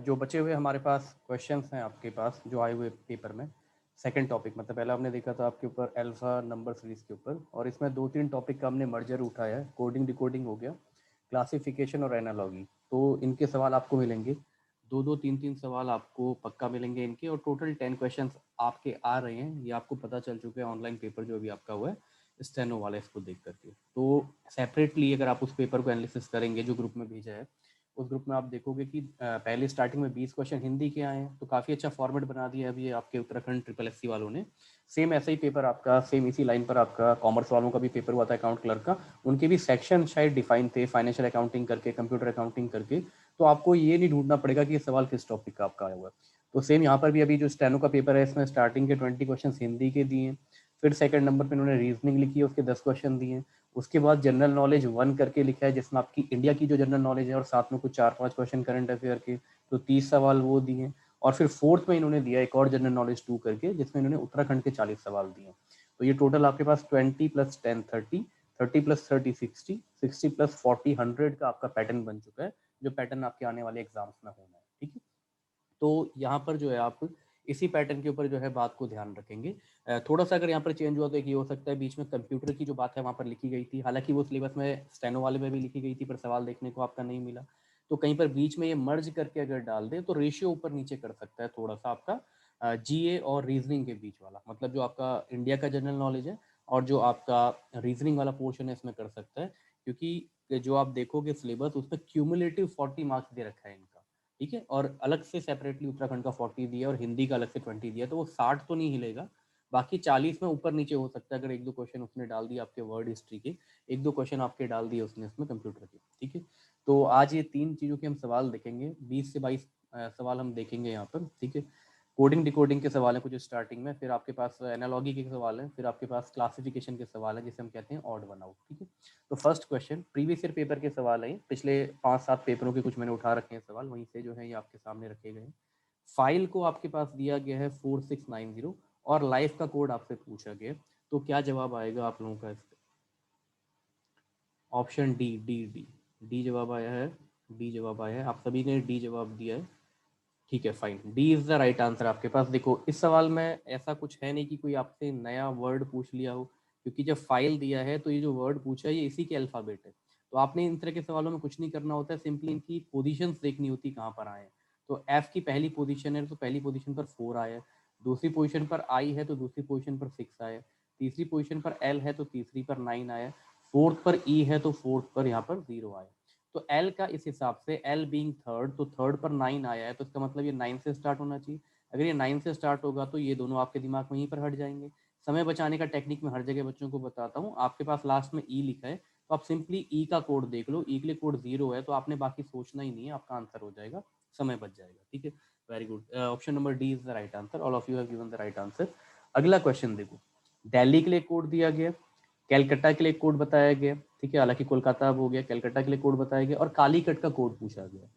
जो बचे हुए हमारे पास क्वेश्चंस हैं आपके पास जो आए हुए पेपर में, सेकंड टॉपिक मतलब पहला हमने देखा था आपके ऊपर अल्फा नंबर सीरीज के ऊपर, और इसमें 2-3 टॉपिक का हमने मर्जर उठाया है। कोडिंग डिकोडिंग हो गया, क्लासिफिकेशन और एनालॉगी। तो इनके सवाल आपको मिलेंगे, 2-2, 3-3 सवाल आपको पक्का मिलेंगे इनके, और टोटल 10 क्वेश्चंस आपके आ रहे हैं। ये आपको पता चल चुके हैं ऑनलाइन पेपर जो अभी आपका हुआ है स्टेनो वाला, इसको देख करके। तो सेपरेटली अगर आप उस पेपर को एनालिसिस करेंगे जो ग्रुप में भेजा है, उस ग्रुप में आप देखोगे कि पहले स्टार्टिंग में 20 क्वेश्चन हिंदी के आए हैं, तो काफ़ी अच्छा फॉर्मेट बना दिया है अभी आपके उत्तराखंड ट्रिपल एससी वालों ने। सेम ऐसा ही पेपर आपका, सेम इसी लाइन पर आपका कॉमर्स वालों का भी पेपर हुआ था अकाउंट क्लर्क का, उनके भी सेक्शन शायद डिफाइन थे, फाइनेंशियल अकाउंटिंग करके, कंप्यूटर अकाउंटिंग करके। तो आपको ये नहीं ढूंढना पड़ेगा कि ये सवाल किस टॉपिक का आपका आया हुआ है। तो सेम यहाँ पर भी अभी जो स्टेनो का पेपर है, इसमें स्टार्टिंग के 20 क्वेश्चन हिंदी के दिए, फिर सेकंड नंबर पर इन्होंने रीजनिंग लिखी है, उसके 10 क्वेश्चन दिए। उसके बाद जनरल नॉलेज 1 करके लिखा है, जिसमें आपकी इंडिया की जो जनरल नॉलेज है और साथ में कुछ 4-5 क्वेश्चन करंट अफेयर के, तो 30 सवाल वो दिए। और फिर फोर्थ में इन्होंने दिया एक और जनरल नॉलेज 2 करके, जिसमें इन्होंने उत्तराखंड के 40 सवाल दिए। तो ये टोटल आपके पास 20 + 10 30, 30 + 30 60, 60 + 40 100 का आपका पैटर्न बन चुका है, जो पैटर्न आपके आने वाले एग्जाम्स में होना है। ठीक है, तो यहाँ पर जो है आप इसी पैटर्न के ऊपर जो है बात को ध्यान रखेंगे। थोड़ा सा अगर यहाँ पर चेंज हुआ तो एक ये हो सकता है, बीच में कंप्यूटर की जो बात है वहाँ पर लिखी गई थी, हालांकि वो सिलेबस में स्टेनो वाले में भी लिखी गई थी, पर सवाल देखने को आपका नहीं मिला। तो कहीं पर बीच में ये मर्ज करके अगर डाल दे तो रेशियो ऊपर नीचे कर सकता है थोड़ा सा आपका जीए और रीजनिंग के बीच वाला, मतलब जो आपका इंडिया का जनरल नॉलेज है और जो आपका रीजनिंग वाला पोर्शन है, इसमें कर सकता है। क्योंकि जो आप देखोगे सिलेबस, उसमें क्यूमुलेटिव 40 मार्क्स दे रखा है इनका। ठीक है, और अलग से सेपरेटली उत्तराखंड का 40 दिया और हिंदी का अलग से 20 दिया, तो वो 60 तो नहीं हिलेगा, बाकी 40 में ऊपर नीचे हो सकता है अगर 1-2 क्वेश्चन उसने डाल दिए आपके वर्ड हिस्ट्री के, 1-2 क्वेश्चन आपके डाल दिए उसने इसमें कंप्यूटर के। ठीक है, तो आज ये 3 चीज़ों के हम सवाल देखेंगे, 20 से 22 सवाल हम देखेंगे यहाँ पर। ठीक है, कोडिंग डिकोडिंग के सवाल हैं कुछ स्टार्टिंग में, फिर आपके पास एनालॉगी के सवाल हैं, फिर आपके पास क्लासिफिकेशन के सवाल हैं जिसे हम कहते हैं ऑड वन आउट। ठीक है, तो first question previous year paper के सवाल है, पिछले 5-7 पेपरों के कुछ मैंने उठा रखे हैं सवाल, वहीं से जो है ये आपके सामने रखे गए हैं। फाइल को आपके पास दिया गया है 4690 और लाइफ का कोड आपसे पूछा गया, तो क्या जवाब आएगा आप लोगों का इसका? Option D, D D D जवाब आया है, डी जवाब आया है, आप सभी ने डी जवाब दिया है। ठीक है, fine, D is the right answer आपके पास। देखो इस सवाल में ऐसा कुछ है नहीं कि कोई आपसे नया वर्ड पूछ लिया हो, क्योंकि जब फाइल दिया है तो ये जो वर्ड पूछा है ये इसी के अल्फाबेट है। तो आपने इन तरह के सवालों में कुछ नहीं करना होता है, सिंपली इनकी पोजीशंस देखनी होती कहाँ पर आए हैं। तो एफ की पहली पोजीशन है तो पहली पोजीशन पर 4 आया है, दूसरी पोजीशन पर आई है तो दूसरी पोजीशन पर 6 आया है, तीसरी पोजीशन पर एल है तो तीसरी पर 9 आया, फोर्थ पर ई है तो फोर्थ पर यहाँ पर 0 आया। तो एल का इस हिसाब से, एल बीइंग थर्ड, तो थर्ड पर 9 आया है, तो इसका मतलब ये 9 से स्टार्ट होना चाहिए। अगर ये 9 से स्टार्ट होगा तो ये दोनों आपके दिमाग में यहीं पर हट जाएंगे। समय बचाने का टेक्निक मैं हर जगह बच्चों को बताता हूँ। आपके पास लास्ट में ई लिखा है तो आप सिंपली ई का कोड देख लो, ई के लिए कोड 0 है, तो आपने बाकी सोचना ही नहीं है, आपका आंसर हो जाएगा, समय बच जाएगा। ठीक है, very good, option number D is the right answer, all of you have given the right answer. अगला क्वेश्चन देखो, दिल्ली के लिए कोड दिया गया, कैलकाटा के लिए कोड बताया गया। ठीक है, हालांकि कोलकाता अब हो गया, कैलकाटा के लिए कोड बताया गया, और कालीकट का कोड पूछा गया।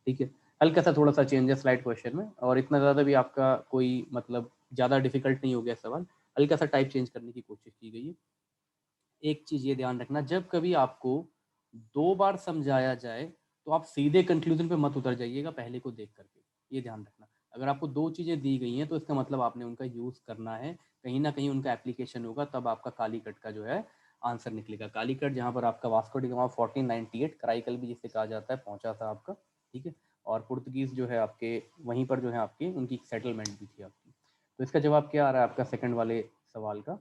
ठीक है, हल्का सा थोड़ा सा चेंज है स्लाइड क्वेश्चन में, और इतना ज़्यादा भी आपका कोई मतलब ज़्यादा डिफिकल्ट नहीं हो गया सवाल, हल्का सा टाइप चेंज करने की कोशिश की गई है। एक चीज़ ये ध्यान रखना, जब कभी आपको 2 बार समझाया जाए तो आप सीधे कंक्लूजन पे मत उतर जाइएगा पहले को देख करके, ये ध्यान रखना। अगर आपको 2 चीज़ें दी गई हैं तो इसका मतलब आपने उनका यूज़ करना है, कहीं ना कहीं उनका एप्लीकेशन होगा, तब आपका कालीकट का जो है आंसर निकलेगा। कालीकट जहाँ पर आपका वास्को डी गामा 1498 कराईकल भी जिसे कहा जाता है पहुँचा था आपका। ठीक है, और पुर्तगीज़ जो है आपके वहीं पर जो है आपकी उनकी सेटलमेंट भी थी आपकी। तो इसका जवाब क्या आ रहा है आपका सेकंड वाले सवाल का?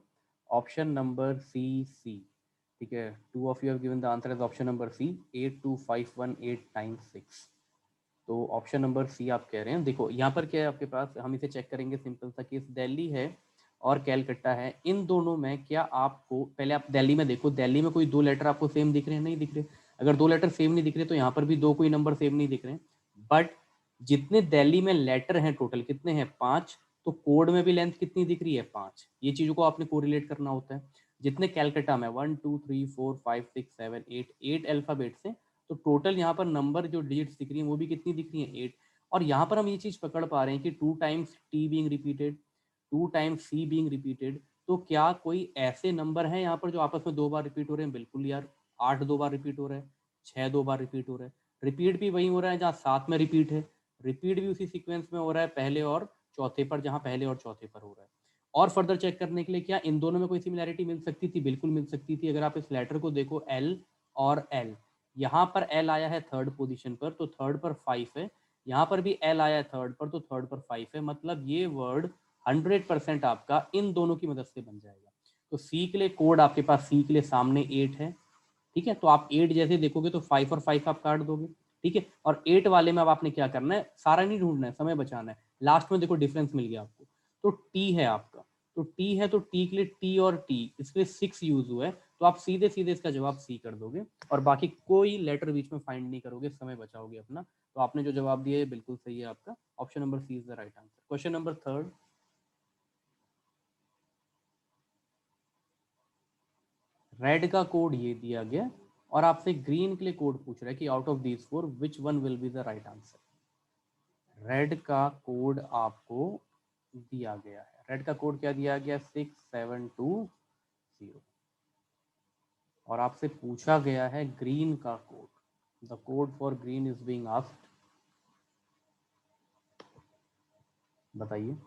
Option number C. ठीक है, 2 of you have given the answer as option number C, 8251,896। तो ऑप्शन नंबर सी आप कह रहे हैं। देखो यहाँ पर क्या है आपके पास, हम इसे चेक करेंगे, सिंपल सा केस, दिल्ली है और कैलकट्टा है, इन दोनों में क्या आपको, पहले आप दिल्ली में देखो, दिल्ली में कोई 2 लेटर आपको सेम दिख रहे हैं? नहीं दिख रहे। अगर 2 लेटर सेम नहीं दिख रहे तो यहाँ पर भी 2 कोई नंबर सेम नहीं दिख रहे हैं। बट जितने दिल्ली में लेटर हैं टोटल कितने हैं? 5, तो कोड में भी लेंथ कितनी दिख रही है? 5। ये चीज़ों को आपने कोरिलेट करना होता है। जितने कैलकटा में 1 2 3 4 5 6 7 8 8 अल्फ़ाबेट्स हैं, तो टोटल यहाँ पर नंबर जो डिजिट्स दिख रही हैं वो भी कितनी दिख रही हैं? 8। और यहाँ पर हम ये चीज़ पकड़ पा रहे हैं कि 2 times T being repeated, 2 times C being repeated. तो क्या कोई ऐसे नंबर हैं यहाँ पर जो आपस में 2 बार रिपीट हो रहे हैं? बिल्कुल यार, 8 2 बार रिपीट हो रहा है, 6 2 बार रिपीट हो रहा है। रिपीट भी वही हो रहा है जहाँ 7 में रिपीट है, रिपीट भी उसी सीक्वेंस में हो रहा है पहले और चौथे पर, जहां पहले और चौथे पर हो रहा है। और फर्दर चेक करने के लिए क्या इन दोनों में कोई सिमिलैरिटी मिल सकती थी? बिल्कुल मिल सकती थी। अगर आप इस लेटर को देखो एल और एल, यहाँ पर एल आया है थर्ड पोजीशन पर तो थर्ड पर 5 है, यहाँ पर भी एल आया है थर्ड पर तो थर्ड पर 5 है, मतलब ये वर्ड 100% आपका इन दोनों की मदद से बन जाएगा। तो सी के लिए कोड आपके पास सी के लिए सामने 8 है, ठीक है, तो आप 8 जैसे देखोगे तो 5 और 5 आप काट दोगे, ठीक है। और 8 वाले में अब आपने क्या करना है, सारा नहीं ढूंढना है, समय बचाना है। लास्ट में देखो डिफरेंस मिल गया आपको, तो टी है आपका, तो टी है तो टी के लिए टी और टी, इसके लिए 6 यूज हुआ है, तो आप सीधे सीधे इसका जवाब सी कर दोगे और बाकी कोई लेटर बीच में फाइंड नहीं करोगे, समय बचाओगे अपना। तो आपने जो जवाब दिया है बिल्कुल सही है आपका, option number C is the right answer. Question number third, red का कोड ये दिया गया और आपसे ग्रीन के लिए कोड पूछ रहा है कि out of these four which one will be the right answer. Red का कोड आपको दिया गया है, रेड का कोड क्या दिया गया, 6720, और आपसे पूछा गया है ग्रीन का code. The code for green is being asked, बताइए।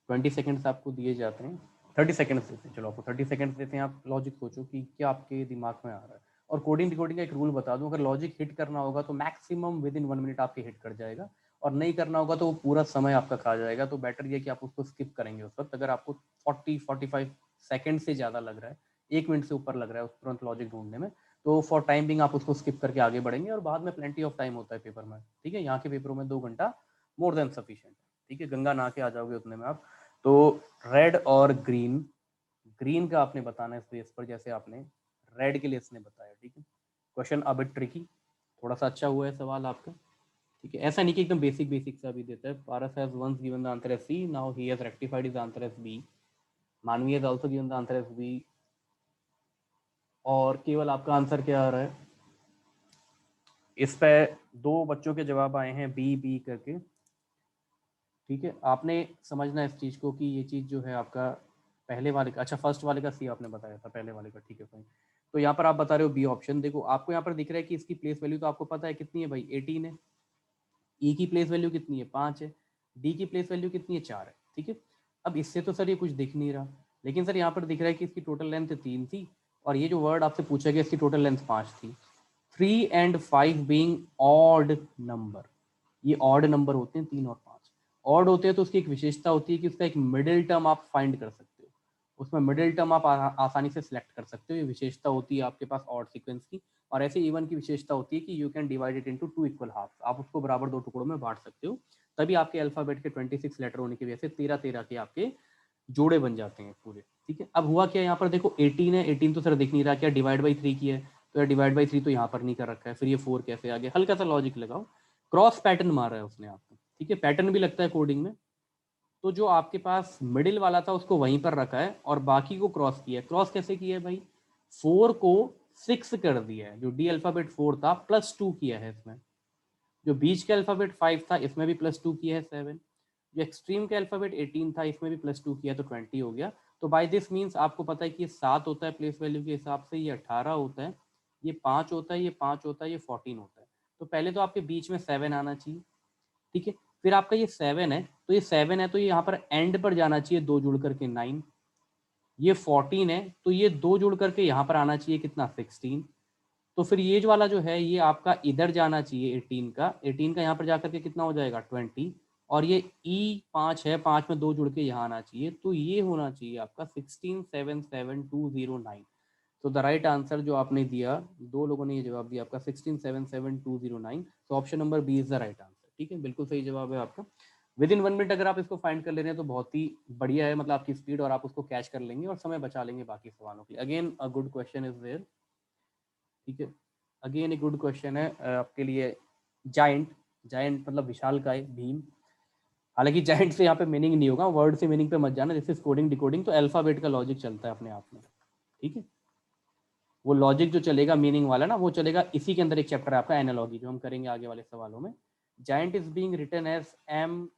20 सेकेंड्स आपको दिए जाते हैं, 30 सेकेंड्स देते हैं, चलो आपको 30 सेकेंड्स देते हैं, आप लॉजिक सोचो कि क्या आपके दिमाग में आ रहा है। और कोडिंग डिकोडिंग का एक रूल बता दूं, अगर लॉजिक हिट करना होगा तो मैक्सिमम विद इन 1 मिनट आपके हिट कर जाएगा, और नहीं करना होगा तो वो पूरा समय आपका खा जाएगा। तो बेटर ये कि आप उसको स्किप करेंगे उस वक्त। अगर आपको 40-45 सेकेंड से ज़्यादा लग रहा है, 1 मिनट से ऊपर लग रहा है उस तुरंत लॉजिक ढूंढने में, तो फॉर टाइम बिंग आप उसको स्किप करके आगे बढ़ेंगे, और बाद में प्लेंटी ऑफ टाइम होता है पेपर में, ठीक है। यहाँ के पेपरों में 2 घंटा मोर देन सफिशिएंट है, ठीक है, गंगा नहा के आ जाओगे उतने में आप। तो रेड और ग्रीन, ग्रीन का आपने बताना है इस बेस पर जैसे आपने रेड के लिए इसने बताया, ठीक है। क्वेश्चन अब ट्रिकी, थोड़ा सा अच्छा हुआ है सवाल आपका, ठीक है। ऐसा नहीं कि एकदम बेसिक बेसिक सा भी देता है। Paras has once given the answer as C, now he has rectified his answer as B. Manvi has also given the answer as B, और केवल आपका आंसर क्या आ रहा है, इस पे 2 बच्चों के जवाब आए हैं बी बी करके, ठीक है। आपने समझना है इस चीज़ को कि ये चीज़ जो है आपका पहले वाले का, अच्छा फर्स्ट वाले का सी आपने बताया था, पहले वाले का, ठीक है फाइन। तो यहाँ पर आप बता रहे हो बी ऑप्शन, देखो आपको यहाँ पर दिख रहा है कि इसकी प्लेस वैल्यू तो आपको पता है कितनी है भाई, 18 है। ई की प्लेस वैल्यू कितनी है, 5 है। डी की प्लेस वैल्यू कितनी है, 4 है, ठीक है। अब इससे तो सर ये कुछ दिख नहीं रहा, लेकिन सर यहाँ पर दिख रहा है कि इसकी टोटल लेंथ 3 थी, और ये जो वर्ड आपसे पूछा गया इसकी टोटल लेंथ 5 थी। 3 and 5 बीइंग ऑड नंबर, ये ऑड नंबर होते हैं 3 और 5, ऑड होते हैं तो उसकी एक विशेषता होती है कि उसका एक मिडिल टर्म आप फाइंड कर सकते हो, उसमें मिडिल टर्म आप आसानी से सिलेक्ट कर सकते हो, ये विशेषता होती है आपके पास ऑड सीक्वेंस की। और ऐसे इवन की विशेषता होती है कि you can divide it into 2 equal half, आप उसको बराबर 2 टुकड़ों में बांट सकते हो, तभी आपके अल्फाबेट के 26 लेटर होने की वजह से 13-13 के आपके जोड़े बन जाते हैं पूरे, ठीक है। अब हुआ क्या, यहाँ पर देखो 18 है, 18 तो सर दिख नहीं रहा, क्या डिवाइड बाई 3 की है, तो यार डिवाइड बाई 3 तो यहाँ पर नहीं कर रखा है, फिर ये 4 कैसे आ गया, हल्का सा लॉजिक लगाओ। क्रॉस पैटर्न मारा है उसने आपको, ठीक है, पैटर्न भी लगता है कोडिंग में। तो जो आपके पास मिडिल वाला था उसको वहीं पर रखा है और बाकी को क्रॉस किया है। क्रॉस कैसे किया है भाई, 4 को 6 कर दिया है, जो डी अल्फाबेट 4 था +2 किया है इसमें, जो बीच के अल्फाबेट 5 था इसमें भी +2 किया है 7, जो एक्सट्रीम के अल्फाबेट 18 था इसमें भी +2 किया तो 20 हो गया। तो बाय दिस मीन्स आपको पता है कि ये 7 होता है प्लेस वैल्यू के हिसाब से, ये 18 होता है, ये 5 होता है, ये 5 होता है, ये 14 होता है। तो पहले तो आपके बीच में 7 आना चाहिए, ठीक है। फिर आपका ये 7 है, तो ये 7 है तो ये यहाँ पर एंड पर जाना चाहिए 2 जुड़ करके 9, ये 14 है तो ये 2 जुड़ करके यहाँ पर आना चाहिए कितना, 16। तो फिर ये जो वाला जो है ये आपका इधर जाना चाहिए 18 का यहाँ पर जाकर के कितना हो जाएगा 20, और ये E5 है, 5 में 2 जुड़ के यहाँ आना चाहिए, तो ये होना चाहिए आपका 16,77,209। तो द राइट आंसर जो आपने दिया, 2 लोगों ने ये जवाब दिया आपका 16,77,209, तो option number B is the right answer, ठीक है, बिल्कुल सही जवाब है आपका। विद इन 1 मिनट अगर आप इसको फाइंड कर ले रहे हैं तो बहुत ही बढ़िया है, मतलब आपकी स्पीड, और आप उसको कैच कर लेंगे और समय बचा लेंगे बाकी सवालों के लिए। Again a good question is there, ठीक है। अगेन एक गुड क्वेश्चन है आपके लिए, जाइंट, जाइंट मतलब विशालकाय, भीम। हालांकि जाइंट से यहाँ पे मीनिंग नहीं होगा, वर्ड से मीनिंग पे मत जाना, जैसे कोडिंग डिकोडिंग तो अल्फाबेट का लॉजिक चलता है अपने आप में, ठीक है। वो लॉजिक जो चलेगा मीनिंग वाला ना, वो चलेगा इसी के अंदर, एक चैप्टर है आपका एनालॉजी, जो हम करेंगे आगे वाले सवालों में। Giant is being written as MKEXR।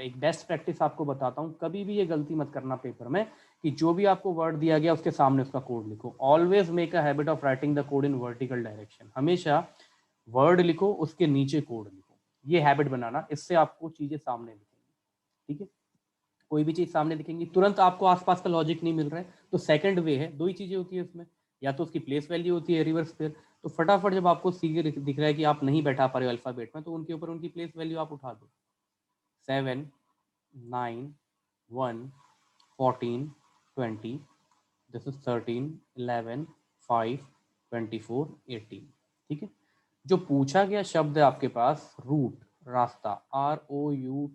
एक बेस्ट प्रैक्टिस आपको बताता हूँ, कभी भी ये गलती मत करना पेपर में कि जो भी आपको वर्ड दिया गया उसके सामने उसका कोड लिखो। Always make a habit of writing the code in vertical direction, हमेशा वर्ड लिखो, उसके नीचे कोड लिखो, ये हैबिट बनाना, इससे आपको चीजें सामने दिखेंगी। ठीक है, कोई भी चीज सामने दिखेंगी, तुरंत आपको आसपास का लॉजिक नहीं मिल रहा है, तो सेकंड वे है, दो ही चीजें होती है इसमें, या तो उसकी प्लेस वैल्यू होती है रिवर्स पेयर, तो फटाफट जब आपको सीधे दिख रहा है कि आप नहीं बैठा पा रहे हो अल्फाबेट में, तो उनके ऊपर उनकी प्लेस वैल्यू आप उठा दो। 7, 9, 1, 14, 20, दिस इज 13, 11, 5, 24, 18। ठीक है, जो पूछा गया शब्द है आपके पास रूट, रास्ता, ROUTE,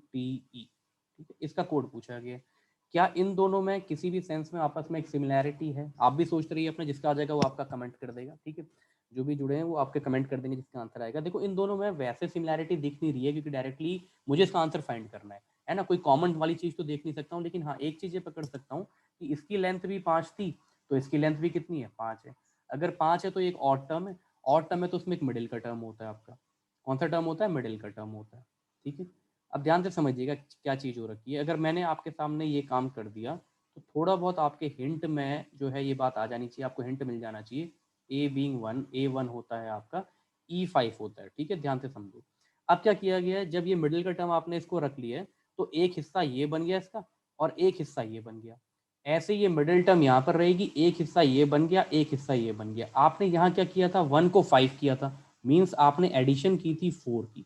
ठीक है, इसका कोड पूछा गया। क्या इन दोनों में किसी भी सेंस में आपस में एक सिमिलैरिटी है? आप भी सोचते रहिए अपने, जिसका आ जाएगा वो आपका कमेंट कर देगा। ठीक है, जो भी जुड़े हैं वो आपके कमेंट कर देंगे जिसका आंसर आएगा। देखो इन दोनों में वैसे सिमिलैरिटी दिख नहीं रही है, क्योंकि डायरेक्टली मुझे इसका आंसर फाइंड करना है ना, कोई कॉमन वाली चीज तो देख नहीं सकता हूँ, लेकिन हाँ एक चीज ये पकड़ सकता हूँ कि इसकी लेंथ भी 5 थी, तो इसकी लेंथ भी कितनी है, 5 है। अगर 5 है तो एक ऑड टर्म है, ऑड टर्म है तो उसमें एक मिडिल का टर्म होता है आपका। कौन सा टर्म होता है? मिडिल का टर्म होता है। ठीक है, अब ध्यान से समझिएगा क्या चीज़ हो रखी है। अगर मैंने आपके सामने ये काम कर दिया, तो थोड़ा बहुत आपके हिंट में जो है ये बात आ जानी चाहिए, आपको हिंट मिल जाना चाहिए। ए बीइंग 1, A1 होता है आपका, E5 होता है। ठीक है, ध्यान से समझो। अब क्या किया गया है, जब ये मिडिल का टर्म आपने इसको रख लिया है, तो एक हिस्सा ये बन गया इसका, और एक हिस्सा ये बन गया। ऐसे ये मिडिल टर्म यहाँ पर रहेगी, एक हिस्सा ये बन गया, एक हिस्सा ये बन गया। आपने यहाँ क्या किया था, 1 को 5 किया था, मीन्स आपने एडिशन की थी 4 की।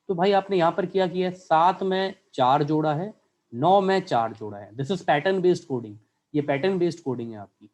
तो भाई आपने यहाँ पर क्या किया है, 7 में 4 जोड़ा है, 9 में 4 जोड़ा है। This is pattern based coding, ये पैटर्न बेस्ड कोडिंग है आपकी।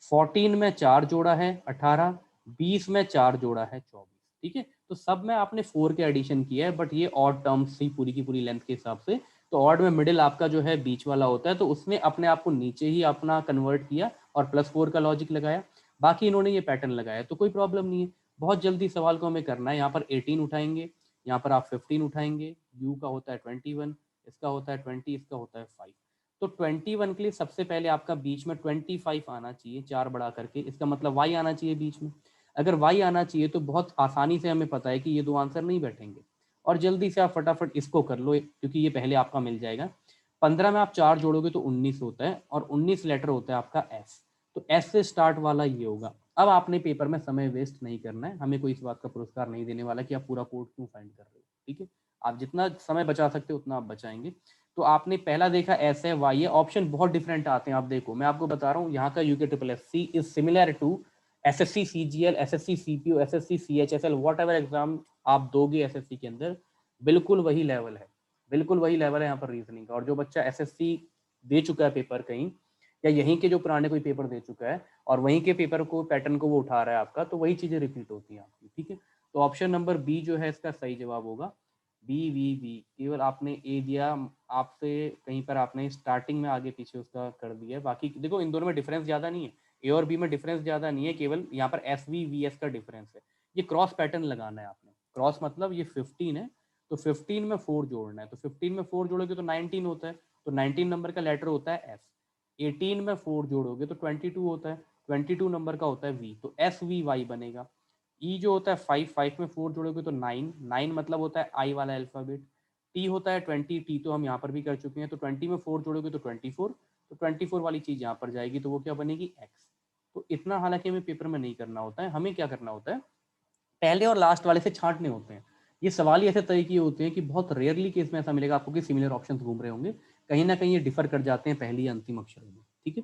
14 में 4 जोड़ा है 18, 20 में 4 जोड़ा है 24। ठीक है, तो सब में आपने 4 के एडिशन किया है, बट ये ऑड टर्म्स थी पूरी की पूरी लेंथ के हिसाब से। तो ऑड में मिडिल आपका जो है बीच वाला होता है, तो उसने अपने आप को नीचे ही अपना कन्वर्ट किया और +4 का लॉजिक लगाया। बाकी इन्होंने ये पैटर्न लगाया, तो कोई प्रॉब्लम नहीं है। बहुत जल्दी सवाल को हमें करना है, यहाँ पर 18 उठाएंगे, यहाँ पर आप 15 उठाएंगे, यू का होता है 21, इसका होता है 20, इसका होता है 5। तो 21 के लिए सबसे पहले आपका बीच में 25 आना चाहिए, 4 बढ़ा करके, इसका मतलब वाई आना चाहिए बीच में। अगर वाई आना चाहिए तो बहुत आसानी से हमें पता है कि ये दो आंसर नहीं बैठेंगे, और जल्दी से आप फटाफट इसको कर लो, क्योंकि ये पहले आपका मिल जाएगा। 15 में आप 4 जोड़ोगे तो 19 होता है, और 19 लेटर होता है आपका एस, तो एस से स्टार्ट वाला ये होगा। अब आपने पेपर में समय वेस्ट नहीं करना है, हमें कोई इस बात का पुरस्कार नहीं देने वाला कि आप पूरा कोड क्यों फाइंड कर रहे हो। ठीक है, आप जितना समय बचा सकते हो उतना आप बचाएंगे। तो आपने पहला देखा एस है, वाई है, ऑप्शन बहुत डिफरेंट आते हैं। आप देखो, मैं आपको बता रहा हूँ, यहाँ का UK triple S C is similar to SSC CGL, SSC CPO, SSC CHSL, whatever exam आप दोगे SSC के अंदर, बिल्कुल वही लेवल है, बिल्कुल वही लेवल है यहाँ पर रीजनिंग का। और जो बच्चा SSC दे चुका है पेपर कहीं, या यहीं के जो पुराने कोई पेपर दे चुका है और वहीं के पेपर को पैटर्न को वो उठा रहा है आपका, तो वही चीजें रिपीट होती हैं आपकी। ठीक है, तो ऑप्शन नंबर बी जो है इसका सही जवाब होगा, बी। केवल आपने ए दिया, आपसे कहीं पर आपने स्टार्टिंग में आगे पीछे उसका कर दिया। बाकी देखो इन दोनों में डिफरेंस ज्यादा नहीं है, ए और बी में डिफरेंस ज्यादा नहीं है, केवल यहाँ पर SV VS का डिफरेंस है। ये क्रॉस पैटर्न लगाना है आपने, क्रॉस मतलब ये 15 है, तो 15 में 4 जोड़ना है, तो 15 में 4 जोड़ोगे तो 19 होता है, तो 19 नंबर का लेटर होता है एस। 18 में 4 जोड़ोगे तो 22 होता है, 22 नंबर का होता है वी, तो SVY बनेगा। ई जो होता है 5, 5 में 4 जोड़ोगे तो 9, 9 मतलब होता है आई वाला अल्फाबेट। टी होता है 20, टी तो हम यहाँ पर भी कर चुके हैं, तो 20 में 4 जोड़ोगे तो 24, तो 24 वाली चीज यहाँ पर जाएगी, तो वो क्या बनेगी, एक्स। तो इतना हालांकि हमें पेपर में नहीं करना होता है, हमें क्या करना होता है, पहले और लास्ट वाले से छांटने होते हैं। ये सवाल ही ऐसे तय किए होते हैं कि बहुत रेयरली केस में ऐसा मिलेगा आपको कि सिमिलर ऑप्शंस घूम रहे होंगे, कहीं ना कहीं ये डिफर कर जाते हैं पहली या अंतिम अक्षरों में। ठीक है,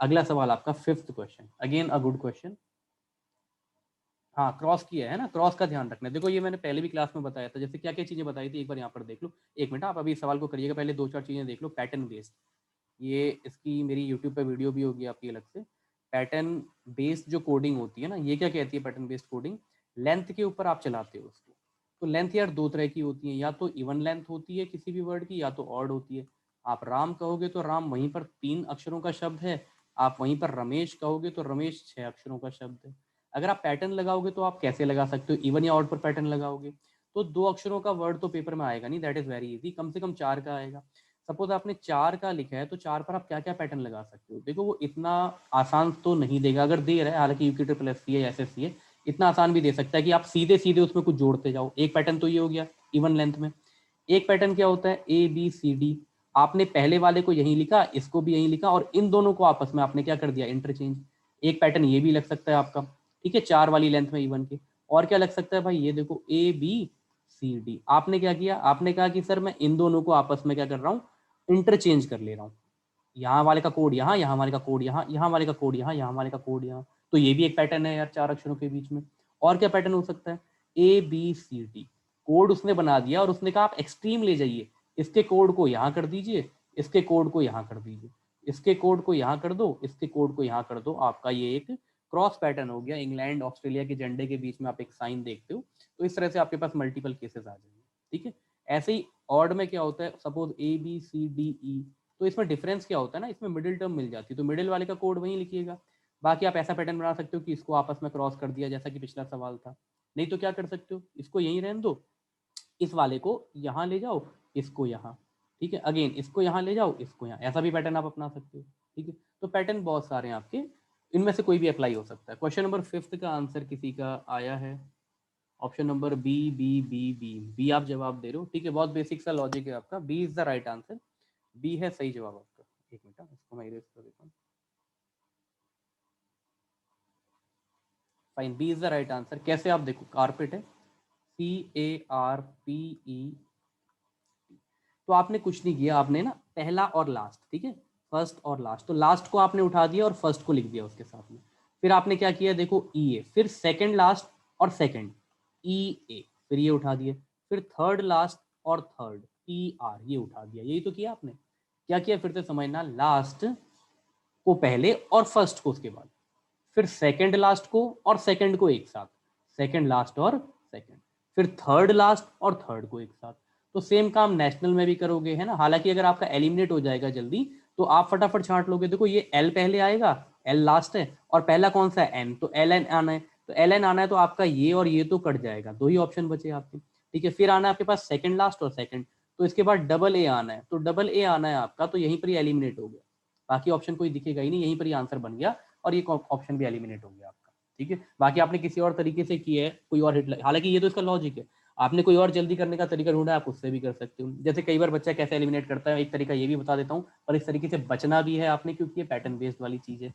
अगला सवाल आपका 5th question, again a good question. हाँ, क्रॉस किया है ना, क्रॉस का ध्यान रखना है। देखो ये मैंने पहले भी क्लास में बताया था, जैसे क्या क्या चीजें बताई थी, एक बार यहाँ पर देख लो। एक मिनट, आप अभी सवाल को करिएगा, पहले 2-4 चीजें देख लो। पैटर्न बेस्ड, ये इसकी मेरी यूट्यूब पे वीडियो भी होगी आपकी अलग से। पैटर्न बेस्ड जो कोडिंग होती है ना, ये क्या कहती है पैटर्न बेस्ड कोडिंग, लेंथ के ऊपर आप चलाते हो उसको। तो लेंथ यार दो तरह की होती है, या तो इवन लेंथ होती है किसी भी वर्ड की, या तो ऑड होती है। आप राम कहोगे तो राम वहीं पर 3 अक्षरों का शब्द है, आप वहीं पर रमेश कहोगे तो रमेश 6 अक्षरों का शब्द है। अगर आप पैटर्न लगाओगे तो आप कैसे लगा सकते हो, इवन या ऑड पर पैटर्न लगाओगे तो 2 अक्षरों का वर्ड तो पेपर में आएगा नहीं, दैट इज वेरी इजी, कम से कम 4 का आएगा। सपोज आपने 4 का लिखा है, तो 4 पर आप क्या क्या पैटर्न लगा सकते हो, देखो वो इतना आसान तो नहीं देगा, अगर दे रहा है, हालांकि यूके ट्रिपल एस सी है, SSC है, इतना आसान भी दे सकता है कि आप सीधे सीधे उसमें कुछ जोड़ते जाओ। एक पैटर्न तो ये हो गया इवन लेंथ में। एक पैटर्न क्या होता है, ABCD, आपने पहले वाले को यहीं लिखा, इसको भी यहीं लिखा, और इन दोनों को आपस में आपने क्या कर दिया, इंटरचेंज। एक पैटर्न ये भी लग सकता है आपका, ठीक है, 4 वाली लेंथ में इवन के। और क्या लग सकता है भाई, ये देखो ए बी सी डी। आपने क्या किया, आपने कहा कि सर मैं इन दोनों को आपस में क्या कर रहा हूँ, इंटरचेंज कर ले रहा हूँ, यहाँ वाले का कोड यहाँ, यहाँ वाले का कोड यहाँ, यहाँ वाले का कोड यहाँ, यहाँ वाले का कोड यहाँ। तो ये भी एक पैटर्न है यार 4 अक्षरों के बीच में। और क्या पैटर्न हो सकता है, A B C D code उसने बना दिया और उसने कहा आप एक्सट्रीम ले जाइए, इसके कोड को यहाँ कर दीजिए, इसके कोड को यहाँ कर दीजिए, इसके कोड को यहाँ कर दो, इसके कोड को यहाँ कर दो। आपका ये एक क्रॉस पैटर्न हो गया, इंग्लैंड ऑस्ट्रेलिया के झंडे के बीच में आप एक साइन देखते हो। तो इस तरह से आपके पास मल्टीपल केसेस आ जाएंगे, ठीक है। ऐसे ही ऑड में क्या होता है, suppose A B C D E, तो इसमें डिफरेंस क्या होता है ना, इसमें मिडिल टर्म मिल जाती है, तो मिडिल वाले का कोड वहीं लिखिएगा। बाकी आप ऐसा पैटर्न बना सकते हो कि इसको आपस में क्रॉस कर दिया, जैसा कि पिछला सवाल था। नहीं तो क्या कर सकते हो, इसको यहीं रहने दो, इस वाले को यहाँ ले जाओ, इसको यहाँ, ठीक है, अगेन इसको यहाँ ले जाओ, इसको यहाँ, ऐसा भी पैटर्न आप अपना सकते हो, ठीक है। तो पैटर्न बहुत सारे हैं आपके, इनमें से कोई भी अप्लाई हो सकता है। क्वेश्चन नंबर 5 का आंसर किसी का आया है, option number B B B B B आप जवाब दे रहे हो, ठीक है। बहुत बेसिक सा लॉजिक है आपका, B is the right answer, बी है सही जवाब आपका। एक मिनट इसको मैं इरेज कर देता हूँ। Fine, B is the right answer. कैसे, आप देखो कारपेट है, CARPE। तो आपने कुछ नहीं किया, आपने ना पहला और लास्ट, ठीक है, फर्स्ट और लास्ट, तो लास्ट को आपने उठा दिया और फर्स्ट को लिख दिया उसके साथ में। फिर आपने क्या किया, देखो EA, फिर सेकंड लास्ट और सेकंड EA, फिर ये उठा दिए, फिर थर्ड लास्ट और थर्ड ER, ये उठा दिया। यही तो किया आपने। क्या किया फिर से समझना, लास्ट को पहले और फर्स्ट को उसके बाद, फिर सेकंड लास्ट को और सेकंड को एक साथ, सेकंड लास्ट और सेकंड, फिर थर्ड लास्ट और थर्ड को एक साथ। तो सेम काम नेशनल में भी करोगे, है ना। हालांकि अगर आपका एलिमिनेट हो जाएगा जल्दी तो आप फटाफट छांट लोगे। देखो ये L पहले आएगा, L लास्ट है, और पहला कौन सा है N, तो LN आना है, तो LN आना है, तो आपका ये और ये तो कट जाएगा, दो ही ऑप्शन बचे आपके, ठीक है। फिर आना है आपके पास सेकंड लास्ट और सेकंड, तो इसके बाद डबल A आना है, तो डबल A आना है आपका, तो यहीं पर ही एलिमिनेट हो गया, बाकी ऑप्शन कोई दिखेगा ही नहीं, यहीं पर ही आंसर बन गया और ये ऑप्शन भी एलिमिनेट हो गया आपका, ठीक है। बाकी आपने किसी और तरीके से किया है, कोई और हिट, हालांकि ये तो इसका लॉजिक है, आपने कोई और जल्दी करने का तरीका ढूंढा, आप उससे भी कर सकते हो। जैसे कई बार बच्चा कैसे एलिमिनेट करता है, एक तरीका ये भी बता देता हूँ, और इस तरीके से बचना भी है आपने, क्योंकि ये पैटर्न बेस्ड वाली चीज है।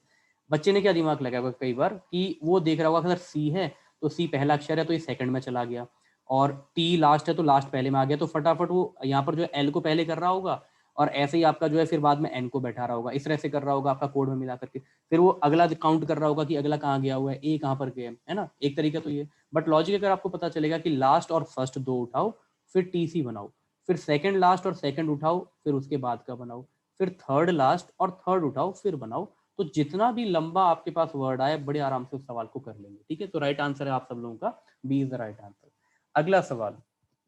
बच्चे ने क्या दिमाग लगाया होगा कई बार कि वो देख रहा होगा अगर C है तो C पहला अक्षर है तो ये सेकंड में चला गया, और T लास्ट है तो लास्ट पहले में आ गया, तो फटाफट वो यहाँ पर जो है L को पहले कर रहा होगा, और ऐसे ही आपका जो है फिर बाद में N को बैठा रहा होगा, इस तरह से कर रहा होगा आपका कोड में मिला करके, फिर वो अगला काउंट कर रहा होगा कि अगला कहाँ गया हुआ है, A कहाँ पर गया है ना। एक तरीका तो ये, बट लॉजिक अगर आपको पता चलेगा कि लास्ट और फर्स्ट दो उठाओ, फिर TC बनाओ, फिर सेकंड लास्ट और सेकंड उठाओ, फिर उसके बाद का बनाओ, फिर थर्ड लास्ट और थर्ड उठाओ, फिर बनाओ, तो जितना भी लंबा आपके पास वर्ड आए बड़े आराम से उस सवाल को कर लेंगे, ठीक है। तो राइट आंसर है आप सब लोगों का, B is the right answer. अगला सवाल,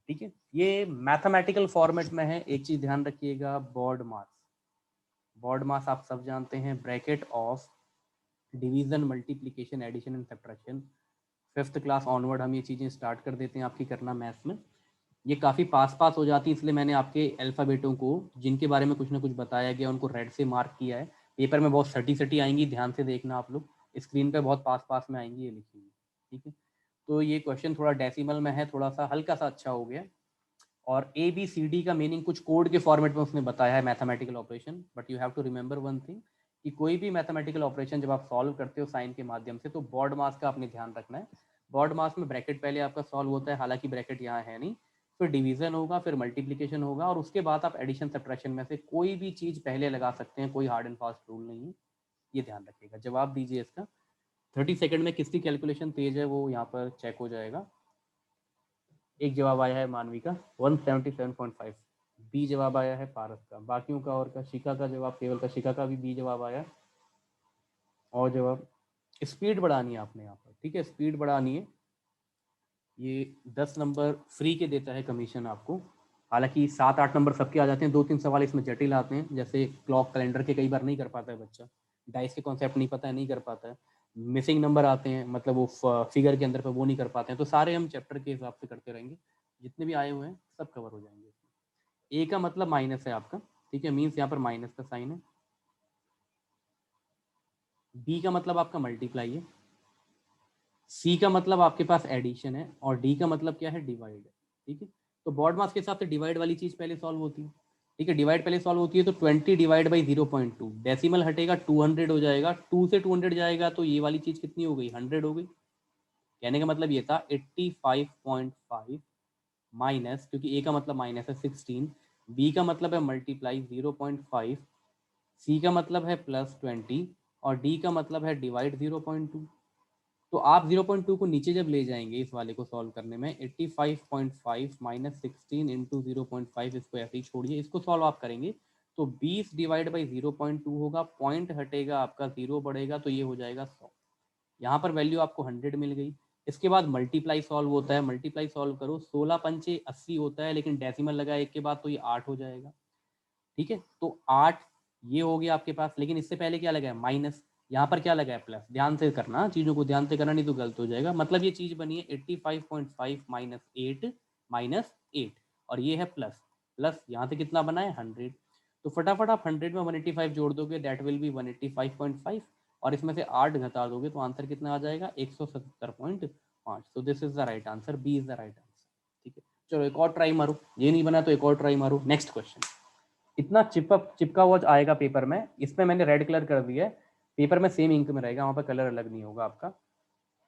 ठीक है, ये मैथमेटिकल फॉर्मेट में है। एक चीज ध्यान रखिएगा, बॉड मास, बॉड मास आप सब जानते हैं, bracket of division, multiplication, addition and subtraction. 5th class onward हम ये चीजें स्टार्ट कर देते हैं आपकी करना मैथ्स में। ये काफ़ी पास हो जाती है, इसलिए मैंने आपके अल्फ़ाबेटों को जिनके बारे में कुछ ना कुछ बताया गया उनको रेड से मार्क किया है। पेपर में बहुत सटी आएंगी, ध्यान से देखना आप लोग, स्क्रीन पे बहुत पास में आएंगी ये लिखी हुई, ठीक है। तो ये क्वेश्चन थोड़ा डेसिमल में है, थोड़ा सा हल्का सा अच्छा हो गया, और ABCD का मीनिंग कुछ कोड के फॉर्मेट में उसने बताया है, mathematical operation. But you have to remember one thing, कि कोई भी मैथमेटिकल ऑपरेशन जब आप सॉल्व करते हो साइन के माध्यम से, तो बॉड मास का आपने ध्यान रखना है। बॉड मास में ब्रैकेट पहले आपका सॉल्व होता है, हालांकि ब्रैकेट यहाँ है नहीं, फिर डिवीजन होगा, फिर मल्टीप्लीकेशन होगा, और उसके बाद आप एडिशन सब्ट्रैक्शन में से कोई भी चीज पहले लगा सकते हैं, कोई हार्ड एंड फास्ट रूल नहीं है, ये ध्यान रखिएगा। जवाब दीजिए इसका, 30 सेकंड में किसकी कैलकुलेशन तेज है वो यहाँ पर चेक हो जाएगा। एक जवाब आया है मानवी का 177.5, बी जवाब आया है पारस का, बाकियों का और का, शिखा का जवाब, केवल का, शिखा का भी बी जवाब आया। और जवाब, स्पीड बढ़ानी है आपने यहाँ पर, ठीक है, स्पीड बढ़ानी है। ये 10 नंबर फ्री के देता है कमीशन आपको, हालांकि 7-8 नंबर सबके आ जाते हैं, 2-3 सवाल इसमें जटिल आते हैं, जैसे क्लॉक कैलेंडर के कई बार नहीं कर पाता है बच्चा, डाइस के कॉन्सेप्ट नहीं पता है, नहीं कर पाता है, मिसिंग नंबर आते हैं, मतलब वो फिगर के अंदर पे वो नहीं कर पाते हैं, तो सारे हम चैप्टर के हिसाब से करते रहेंगे, जितने भी आए हुए हैं सब कवर हो जाएंगे। ए का मतलब माइनस है आपका, ठीक है, मीन्स यहाँ पर माइनस का साइन है। बी का मतलब आपका मल्टीप्लाई है, सी का मतलब आपके पास एडिशन है, और डी का मतलब क्या है, डिवाइड है, ठीक है। तो बॉड मास के हिसाब से डिवाइड वाली चीज पहले सॉल्व होती है, ठीक है, डिवाइड पहले सॉल्व होती है, तो 20 डिवाइड बाई 0.2, डेसिमल हटेगा 200 हो जाएगा, 2 से 200 जाएगा तो ये वाली चीज कितनी हो गई, 100 हो गई, कहने का मतलब ये था 85.5 माइनस, क्योंकि ए का मतलब माइनस है 16, बी का मतलब है मल्टीप्लाई 0.5, सी का मतलब है प्लस 20 और डी का मतलब है डिवाइड 0.2। तो आप 0.2 को नीचे जब ले जाएंगे इस वाले को सॉल्व करने में, 85.5 माइनस 16 इंटू 0.5, इसको ऐसे ही छोड़िए, इसको सॉल्व आप करेंगे तो 20 डिवाइड बाई 0.2 होगा, पॉइंट हटेगा आपका, जीरो बढ़ेगा तो ये हो जाएगा 100। यहाँ पर वैल्यू आपको 100 मिल गई। इसके बाद मल्टीप्लाई सॉल्व होता है, मल्टीप्लाई सॉल्व करो, 16 पंचे 80 होता है, लेकिन डेसिमल लगा एक के बाद तो ये 8 हो जाएगा। ठीक है, तो 8 ये हो गया आपके पास, लेकिन इससे पहले क्या लगा है माइनस, यहाँ पर क्या लगा है प्लस। ध्यान से करना, चीज़ों को ध्यान से करना, नहीं तो गलत हो जाएगा। मतलब ये चीज़ बनी है 85.5 माइनस 8 माइनस 8 और ये है प्लस, प्लस यहाँ से कितना बना है 100। तो फटाफट आप 100 में 185 जोड़ दोगे, दैट विल बी 185.5 और इसमें से 8 घटा दोगे तो आंसर कितना आ जाएगा 170.5। So this is the right answer, B is the right answer. ठीक है, चलो एक और ट्राई मारो, ये नहीं बना तो एक और ट्राई मारो। नेक्स्ट क्वेश्चन, इतना चिपका हुआ आएगा पेपर में, इसमें मैंने रेड कलर कर दिया है, पेपर में सेम इंक में रहेगा, वहाँ पर कलर अलग नहीं होगा आपका।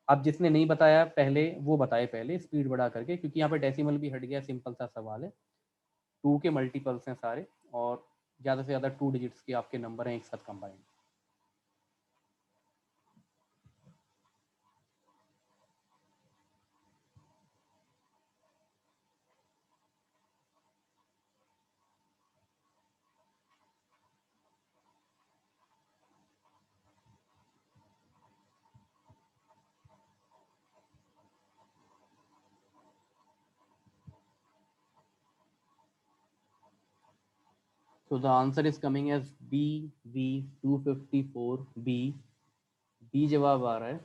अब जिसने नहीं बताया पहले वो बताए पहले, स्पीड बढ़ा करके, क्योंकि यहाँ पे डेसिमल भी हट गया, सिंपल सा सवाल है। 2 के मल्टीपल्स हैं सारे और ज़्यादा से ज़्यादा 2 डिजिट्स के आपके नंबर हैं एक साथ combined. So the answer is coming as B V 254 B। B जवाब आ रहा है।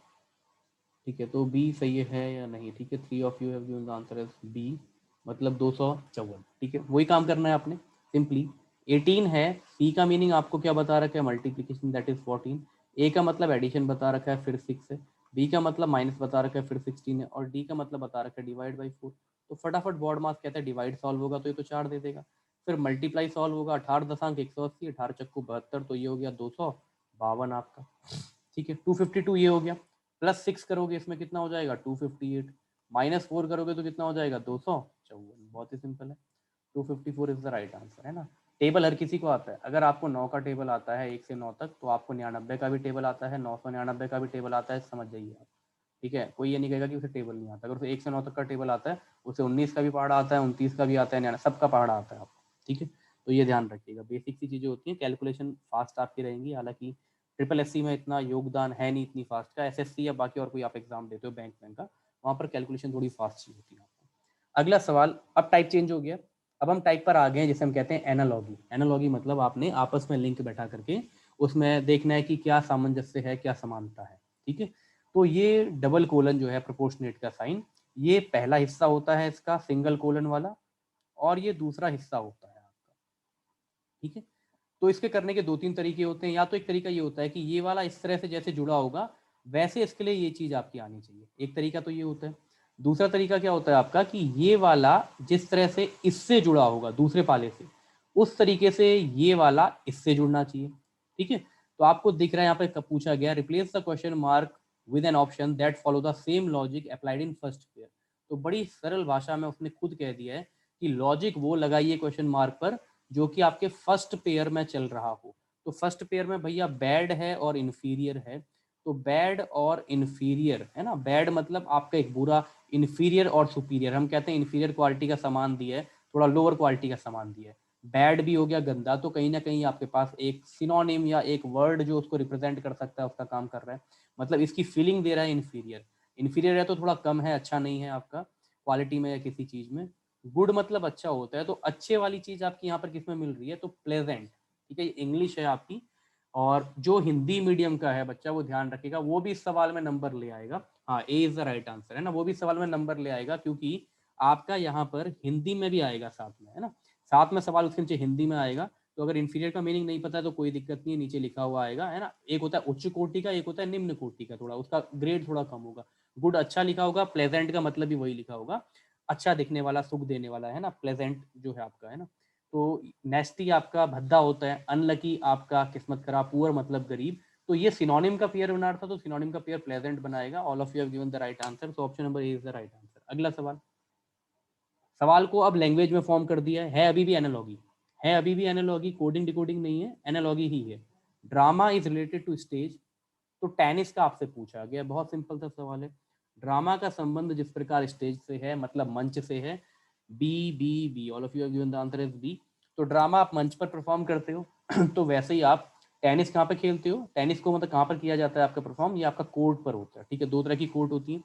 ठीक है, तो बी सही है या नहीं? ठीक है, 3 of you have given the answer as B, मतलब 254। ठीक है, वही काम करना है आपने सिंपली। 18 है, सी का मीनिंग आपको क्या बता रखा है मल्टीप्लीकेशन, दैट इज 14। ए का मतलब एडिशन बता रखा है, फिर 6 है। बी का मतलब माइनस बता रखा है, फिर 16 है। और डी का मतलब बता रखा है डिवाइड बाई 4। तो फटाफट बॉर्ड मास कहता है डिवाइड सॉल्व होगा तो ये तो 4 दे देगा। फिर मल्टीप्लाई सॉल्व होगा, 18 दशांक 180, 18 चक्कू 72, तो ये हो गया 252 आपका। ठीक है, 252 ये हो गया। प्लस 6 करोगे इसमें कितना हो जाएगा 258, माइनस 4 करोगे तो कितना हो जाएगा 254। बहुत ही सिंपल है, 254 इज द राइट आंसर, है ना। टेबल हर किसी को आता है, अगर आपको 9 का टेबल आता है 1 से 9 तक, तो आपको 99 का भी टेबल आता है, 999 का भी टेबल आता है, समझ जाइए आप। ठीक है, कोई ये नहीं कहेगा कि उसे टेबल नहीं आता। अगर उसे 1 से 9 तक का टेबल आता है, उसे 19 का भी पहाड़ा आता है, 29 का भी आता है, सबका पहाड़ा आता है आपको। ठीक है, तो ये ध्यान रखिएगा, बेसिक सी चीज़ें होती हैं। कैलकुलेशन फास्ट आपकी रहेंगी, हालांकि ट्रिपल एससी में इतना योगदान है नहीं इतनी फास्ट का। एसएससी या बाकी और कोई आप एग्जाम देते हो बैंक का, वहाँ पर कैलकुलेशन थोड़ी फास्ट चीज होती है आपको। अगला सवाल, अब टाइप चेंज हो गया, अब हम टाइप पर आ गए हैं जिसे हम कहते हैं एनालॉगी। एनालॉगी मतलब आपने आपस में लिंक बैठा करके उसमें देखना है कि क्या सामंजस्य है, क्या समानता है। ठीक है, तो ये डबल कोलन जो है प्रोपोर्शनेट का साइन, ये पहला हिस्सा होता है इसका सिंगल कोलन वाला, और ये दूसरा हिस्सा होता है आपका। ठीक है, तो इसके करने के 2-3 तरीके होते हैं। या तो एक तरीका ये होता है कि ये वाला इस तरह से जैसे जुड़ा होगा वैसे इसके लिए ये चीज आपकी आनी चाहिए, एक तरीका तो ये होता है। दूसरा तरीका क्या होता है आपका कि ये वाला जिस तरह से इससे जुड़ा होगा दूसरे पाले से, उस तरीके से ये वाला इससे जुड़ना चाहिए। ठीक है, तो आपको दिख रहा है यहाँ पे कब पूछा गया, replace the question mark with an option that follow the same logic applied in first pair. तो बड़ी सरल भाषा में उसने खुद कह दिया है कि लॉजिक वो लगाइए क्वेश्चन मार्क पर जो कि आपके फर्स्ट पेयर में चल रहा हो। तो फर्स्ट पेयर में भैया बैड है और इन्फीरियर है, तो बैड और इन्फीरियर है ना, बैड मतलब आपका एक बुरा, इन्फीरियर और सुपीरियर, हम कहते हैं इन्फीरियर क्वालिटी का सामान दिया है, थोड़ा लोअर क्वालिटी का सामान दिया है। बैड भी हो गया गंदा, तो कहीं ना कहीं आपके पास एक सिनोनिम या एक वर्ड जो उसको रिप्रेजेंट कर सकता है उसका काम कर रहा है, मतलब इसकी फीलिंग दे रहा है इन्फीरियर। इन्फीरियर है तो थोड़ा कम है, अच्छा नहीं है आपका क्वालिटी में या किसी चीज में। गुड मतलब अच्छा होता है, तो अच्छे वाली चीज आपकी यहाँ पर किसमें मिल रही है, तो प्लेजेंट। ठीक है, इंग्लिश है आपकी, और जो हिंदी मीडियम का है बच्चा वो ध्यान रखेगा, वो भी इस सवाल में नंबर ले आएगा। हाँ, ए इज द राइट आंसर, है ना, वो भी सवाल में नंबर ले आएगा, क्योंकि आपका यहाँ पर हिंदी में भी आएगा साथ में, है ना, साथ में सवाल उसके नीचे हिंदी में आएगा। तो अगर इन्फीरियर का मीनिंग नहीं पता है तो कोई दिक्कत नहीं है, नीचे लिखा हुआ आएगा, है ना। एक होता है उच्च कोटि का, एक होता है निम्न कोटि का, थोड़ा उसका ग्रेड थोड़ा कम होगा। गुड अच्छा लिखा होगा, प्लेजेंट का मतलब भी वही लिखा होगा, अच्छा दिखने वाला, सुख देने वाला, है ना, प्लेजेंट जो है आपका, है ना। तो नेस्टी आपका भद्दा होता है, अनलकी आपका किस्मत खराब, पुअर मतलब गरीब, तो ये सिनोनिम का पेयर बना था, तो सिनोनिम का पेयर प्लेजेंट बनाएगा। All of you have given the right answer, so option number A is the right answer. अगला सवाल को अब लैंग्वेज में फॉर्म कर दिया है अभी भी एनालॉगी है, अभी भी एनालॉगी, कोडिंग डिकोडिंग नहीं है, एनालॉगी ही है। Drama is related to stage, तो टेनिस का आपसे पूछा गया, बहुत सिंपल सा सवाल है। ड्रामा का संबंध जिस प्रकार स्टेज से है, मतलब मंच से है, B B B, all of you have given the answer is B. तो ड्रामा आप मंच पर परफॉर्म करते हो तो वैसे ही आप टेनिस कहाँ पे खेलते हो, टेनिस को मतलब कहाँ पर किया जाता है आपका परफॉर्म, ये आपका कोर्ट पर होता है, ठीक है। दो तरह की कोर्ट होती है,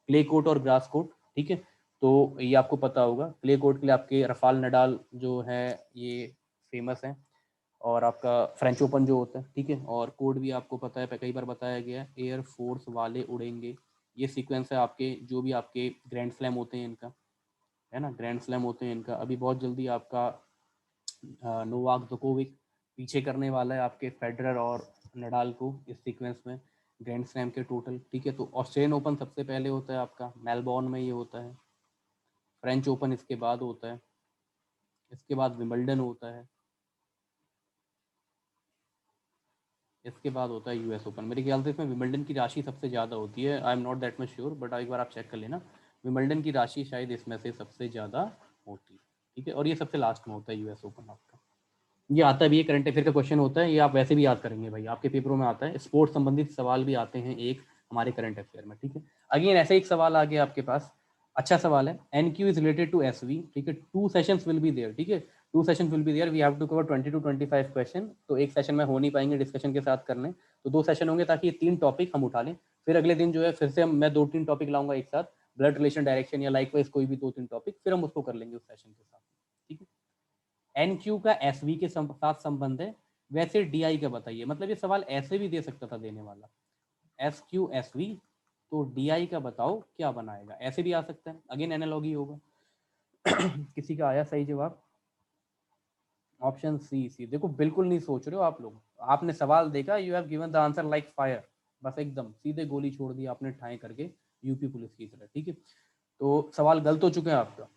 क्ले कोर्ट और ग्रास कोर्ट, ठीक है। तो ये आपको पता होगा, क्ले कोर्ट के लिए आपके रफाल नडाल जो है ये फेमस है, और आपका फ्रेंच ओपन जो होता है, ठीक है। और कोड भी आपको पता है, कई बार बताया गया है, एयर फोर्स वाले उड़ेंगे, ये सीक्वेंस है आपके, जो भी आपके ग्रैंड स्लैम होते हैं इनका, है ना, ग्रैंड स्लैम होते हैं इनका। अभी बहुत जल्दी आपका नोवाक जोकोविक पीछे करने वाला है आपके फेडरर और नडाल को इस सीक्वेंस में, ग्रैंड स्लैम के टोटल, ठीक है। तो ऑस्ट्रेलियन ओपन सबसे पहले होता है आपका, मेलबॉर्न में ये होता है, फ्रेंच ओपन इसके बाद होता है, इसके बाद विंबलडन होता है, इसके बाद होता है यूएस ओपन। मेरे ख्याल से इसमें विंबलडन की राशि सबसे ज़्यादा होती है, I am not that much sure, but एक बार आप चेक कर लेना, विंबलडन की राशि शायद इसमें से सबसे ज़्यादा होती है, ठीक है। और ये सबसे लास्ट में होता है यूएस ओपन आपका। ये आता भी है, करंट अफेयर का क्वेश्चन होता है, ये आप वैसे भी याद करेंगे भाई, आपके पेपरों में आता है, स्पोर्ट्स संबंधित सवाल भी आते हैं एक हमारे करंट अफेयर में, ठीक है। अगेन ऐसे एक सवाल आ गया आपके पास, अच्छा सवाल है, N Q is related to S V, ठीक है। 2 सेशंस विल बी देयर, ठीक है, 2 sessions will be there, we have to cover 20 to 25 question. तो एक सेशन में हो नहीं पाएंगे डिस्कशन के साथ करने, तो 2 सेशन होंगे, ताकि ये 3 टॉपिक हम उठा लें। फिर अगले दिन जो है फिर से मैं 2-3 टॉपिक लाऊंगा एक साथ, ब्लड रिलेशन, डायरेक्शन या लाइकवाइज कोई भी 2-3 टॉपिक, फिर हम उसको कर लेंगे उस सेशन के साथ, ठीक है। एन क्यू का एस वी के साथ संबंध है, वैसे डी आई का बताइए, मतलब ये सवाल ऐसे भी दे सकता था देने वाला, एस क्यू एस वी, तो डी आई का बताओ क्या बनाएगा, ऐसे भी आ सकता है, अगेन एनालॉगी होगा। किसी का आया सही जवाब, ऑप्शन सी सी। देखो बिल्कुल नहीं सोच रहे हो आप लोग, आपने सवाल देखा, you have given the answer like fire, बस एकदम सीधे गोली छोड़ दी आपने ठाए करके, यूपी पुलिस की तरह, ठीक है। तो सवाल गलत हो चुके हैं आपका,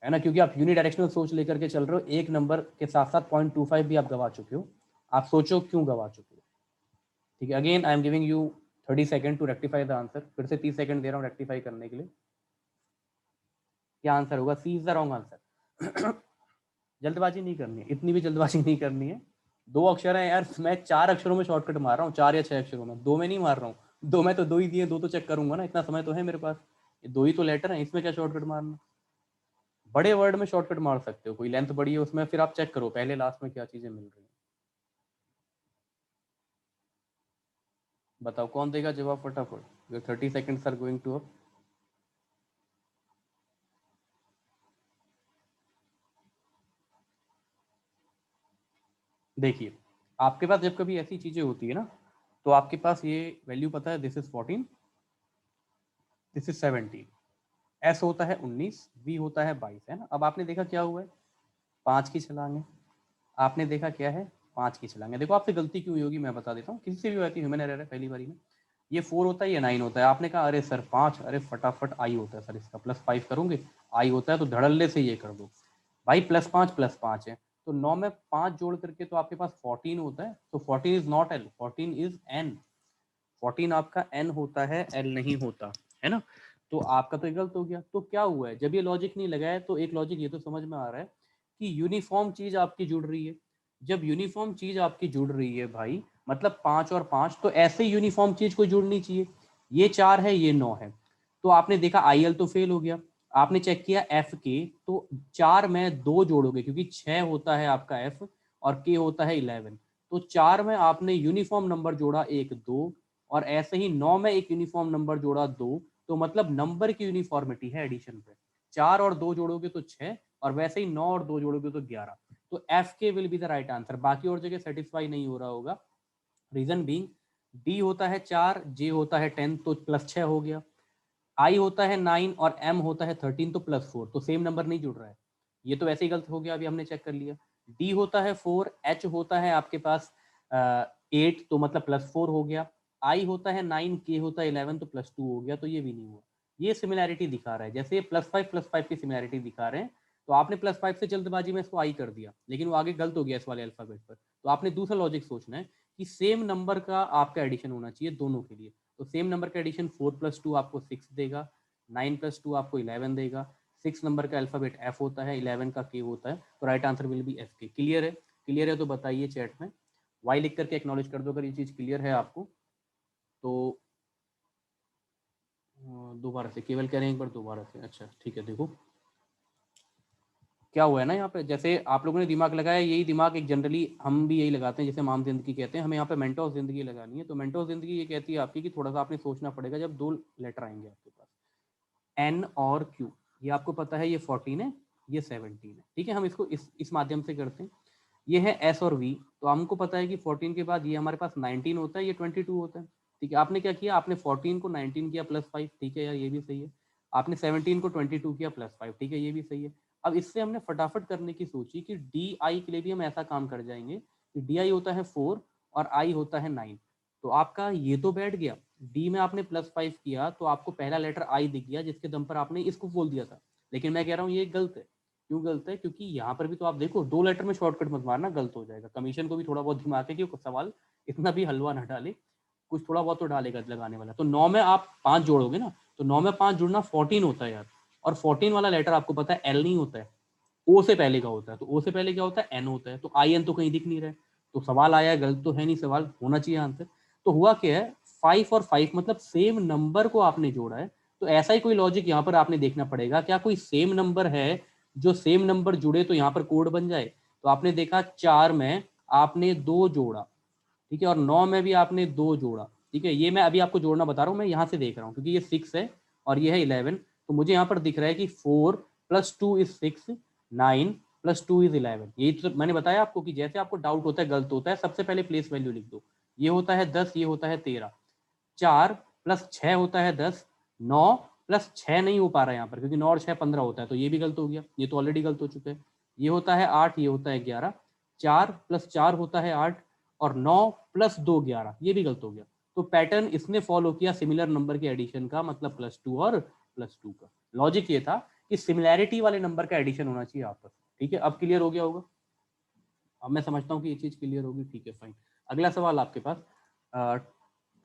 है ना, क्योंकि आप यूनिडायरेक्शनल सोच लेकर के चल रहे हो, एक नंबर के साथ साथ 0.25 भी आप गवा चुके हो। आप सोचो क्यों गवा चुके हो, ठीक है। Again I am giving you 30 second to rectify the answer, फिर से 30 सेकंड दे रहा हूँ रेक्टिफाई करने के लिए। क्या आंसर होगा, सी इज द रॉन्ग आंसर। जल्दबाजी नहीं करनी है, इतनी भी जल्दबाजी नहीं करनी है। 2 अक्षर है यार, मैं 4 अक्षरों में शॉर्टकट मार रहा हूँ, 4 या 6 अक्षरों में, 2 में नहीं मार रहा हूँ। 2 में तो 2 ही दिए, 2 तो चेक करूंगा ना, इतना समय तो है मेरे पास, ये 2 ही तो लेटर है, इसमें क्या शॉर्टकट मारना। बड़े वर्ड में शॉर्टकट मार सकते हो, कोई लेंथ बड़ी है उसमें, फिर आप चेक करो पहले लास्ट में क्या चीजें मिल रही है। बताओ कौन देगा जवाब फटाफट, your 30 seconds are going to up. देखिए, आपके पास जब कभी ऐसी चीजें होती है ना, तो आपके पास ये वैल्यू पता है, this is 14, this is 17, S होता है 19, वी होता है 22, है ना। अब आपने देखा क्या हुआ है, 5 की छलांग है, आपने देखा क्या है, 5 की छलांग है। देखो आपसे गलती क्यों हुई होगी मैं बता देता हूँ, किसी से भी होती है, ह्यूमन एरर है पहली बारी में। ये 4 होता है, ये 9 होता है, आपने कहा अरे सर 5, अरे फटाफट आई होता है सर, इसका +5 करोगे, आई होता है, तो धड़ल्ले से ये कर दो भाई, +5 है, तो 9 में 5 जोड़ करके तो आपके पास 14 होता है, तो 14 is naught L, 14 is an, 14 आपका एन होता है, एल नहीं होता, है ना। तो आपका तो गलत हो गया। तो क्या हुआ है, जब ये लॉजिक नहीं लगाया, तो एक लॉजिक ये तो समझ में आ रहा है कि यूनिफॉर्म चीज आपकी जुड़ रही है। जब यूनिफॉर्म चीज आपकी जुड़ रही है भाई, मतलब 5 और 5, तो ऐसे यूनिफॉर्म चीज को जुड़नी चाहिए, ये 4 है, ये 9 है, तो आपने देखा आई एल तो फेल हो गया। आपने चेक किया एफ के, तो 4 में 2 जोड़ोगे, क्योंकि 6 होता है आपका एफ और के होता है 11, तो 4 में आपने यूनिफॉर्म नंबर जोड़ा 1 2, और ऐसे ही 9 में एक यूनिफॉर्म नंबर जोड़ा 2, तो मतलब नंबर की यूनिफॉर्मिटी है एडिशन पे, 4 और 2 जोड़ोगे तो 6, और वैसे ही 9 और 2 जोड़ोगे तो 11, तो एफ के will be the right answer. बाकी और जगह सेटिस्फाई नहीं हो रहा होगा, रीजन बीइंग डी होता है 4, जे होता है 10, तो +6 हो गया, आई होता है 9 और एम होता है 13, तो +4, तो सेम नंबर नहीं जुड़ रहा है, ये तो वैसे ही गलत हो गया, अभी हमने चेक कर लिया। डी होता है 4, एच होता है आपके पास 8, तो मतलब +4 हो गया, आई होता है 9, के होता है 11, तो +2 हो गया, तो ये भी नहीं हुआ। ये सिमिलैरिटी दिखा रहा है, जैसे ये +5 की सिमिलैरिटी दिखा रहे हैं, तो आपने +5 से जल्दबाजी में इसको आई कर दिया, लेकिन वो आगे गलत हो गया इस वाले अल्फाबेट पर, तो आपने दूसरा लॉजिक सोचना है कि सेम नंबर का आपका एडिशन होना चाहिए दोनों के लिए। तो सेम नंबर का एडिशन 4 + 2 आपको 6 देगा, 9 + 2 आपको 11 देगा। 6 नंबर का अल्फाबेट एफ होता है, 11 का के होता है, तो right answer will be F के। क्लियर है? क्लियर है तो बताइए चैट में, वाई लिख करके एक्नॉलेज कर दो अगर ये चीज़ क्लियर है आपको। तो दोबारा से केवल कह रहे हैं एक बार दोबारा से, अच्छा ठीक है। देखो क्या हुआ है ना, यहाँ पे जैसे आप लोगों ने दिमाग लगाया, यही दिमाग एक जनरली हम भी यही लगाते हैं, जैसे हम जिंदगी कहते हैं, हमें यहाँ पे मेंटोस जिंदगी लगानी है। तो मेंटोस जिंदगी ये कहती है आपकी कि थोड़ा सा आपने सोचना पड़ेगा जब दो लेटर आएंगे आपके पास, एन और क्यू। ये आपको पता है, ये 14 है, ये 17 है, ठीक है। हम इसको इस माध्यम से करते हैं। ये है एस और वी, तो हमको पता है कि 14 के बाद ये हमारे पास 19 होता है, ये 22 होता है, ठीक है। आपने क्या किया, आपने 14 को 19 किया +5, ठीक है यार, ये भी सही है। आपने 17 को 22 किया +5, ठीक है, ये भी सही है। अब इससे हमने फटाफट करने की सोची कि डी आई के लिए भी हम ऐसा काम कर जाएंगे कि डी आई होता है 4 और आई होता है 9। तो आपका ये तो बैठ गया, डी में आपने +5 किया तो आपको पहला लेटर आई दिख गया, जिसके दम पर आपने इसको बोल दिया था। लेकिन मैं कह रहा हूँ ये गलत है। क्यों गलत है? क्योंकि यहाँ पर भी तो आप देखो, 2 लेटर में शॉर्टकट मत मारना, गलत हो जाएगा। कमीशन को भी थोड़ा बहुत दिमाग है कि सवाल इतना भी हलवा ना डाले, कुछ थोड़ा बहुत तो डालेगा लगाने वाला। तो 9 में आप 5 जोड़ोगे ना, तो 9 में 5 जुड़ना 14 होता है यार। और 14 वाला लेटर आपको पता है एल नहीं होता है, ओ से पहले का होता है। तो ओ से पहले क्या होता है? एन होता है। तो आई एन तो कहीं दिख नहीं रहा है, तो सवाल आया है, गलत तो है नहीं, सवाल होना चाहिए आंसर। तो हुआ क्या है, 5 और 5 मतलब सेम नंबर को आपने जोड़ा है। तो ऐसा ही कोई लॉजिक यहाँ पर आपने देखना पड़ेगा, क्या कोई सेम नंबर है जो सेम नंबर जुड़े तो यहाँ पर कोड बन जाए। तो आपने देखा 4 में आपने 2 जोड़ा, ठीक है, और 9 में भी आपने 2 जोड़ा, ठीक है। ये मैं अभी आपको जोड़ना बता रहा हूँ, मैं यहाँ से देख रहा हूँ, क्योंकि ये 6 है और ये है 11। तो मुझे यहाँ पर दिख रहा है कि 4 + 2 = 6, 9 + 2 = 11। यही तो मैंने बताया आपको कि जैसे आपको डाउट होता है, गलत होता है, सबसे पहले प्लेस वैल्यू लिख दो। ये होता है 10, ये होता है 13। 4 + 6 होता है 10, 9 + 6 नहीं हो पा रहा है यहाँ पर, क्योंकि 9 और 6 15 होता है, तो ये भी गलत हो गया, ये तो ऑलरेडी गलत हो चुका है। ये होता है 8, ये होता है 11। 4 + 4 होता है 8, और 9 + 2 11, ये भी गलत हो गया। तो पैटर्न इसने फॉलो किया सिमिलर नंबर के एडिशन का, मतलब +2 और +2 का। लॉजिक ये था कि सिमिलैरिटी वाले नंबर का एडिशन होना चाहिए आपस, ठीक है। अब क्लियर हो गया होगा, अब मैं समझता हूँ कि ये चीज क्लियर होगी, ठीक है फाइन। अगला सवाल आपके पास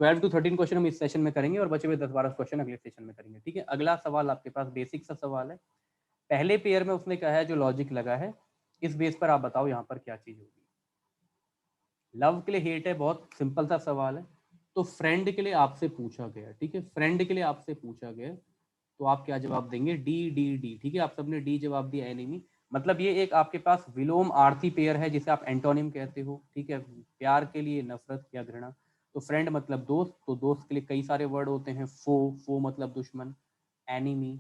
12 to 13 क्वेश्चन हम इस सेशन में करेंगे और बचे हुए 10-12 क्वेश्चन अगले सेशन में करेंगे, ठीक है। अगला सवाल आपके पास बेसिक सा सवाल है, पहले पेयर में उसने कहा है जो लॉजिक लगा है, इस बेस पर आप बताओ यहाँ पर क्या चीज होगी। लव के लिए हेट है, बहुत सिंपल सा सवाल है। तो फ्रेंड के लिए आपसे पूछा गया, ठीक है, फ्रेंड के लिए आपसे पूछा गया, तो आप क्या जवाब देंगे? डी डी डी, ठीक है, आप सबने डी जवाब दिया, एनिमी। मतलब ये एक आपके पास विलोम आरती पेयर है, जिसे आप एंटोनिम कहते हो, ठीक है। प्यार के लिए नफरत या घृणा। तो फ्रेंड मतलब दोस्त, तो दोस्त के लिए कई सारे वर्ड होते हैं, फो, फो मतलब दुश्मन, एनिमी,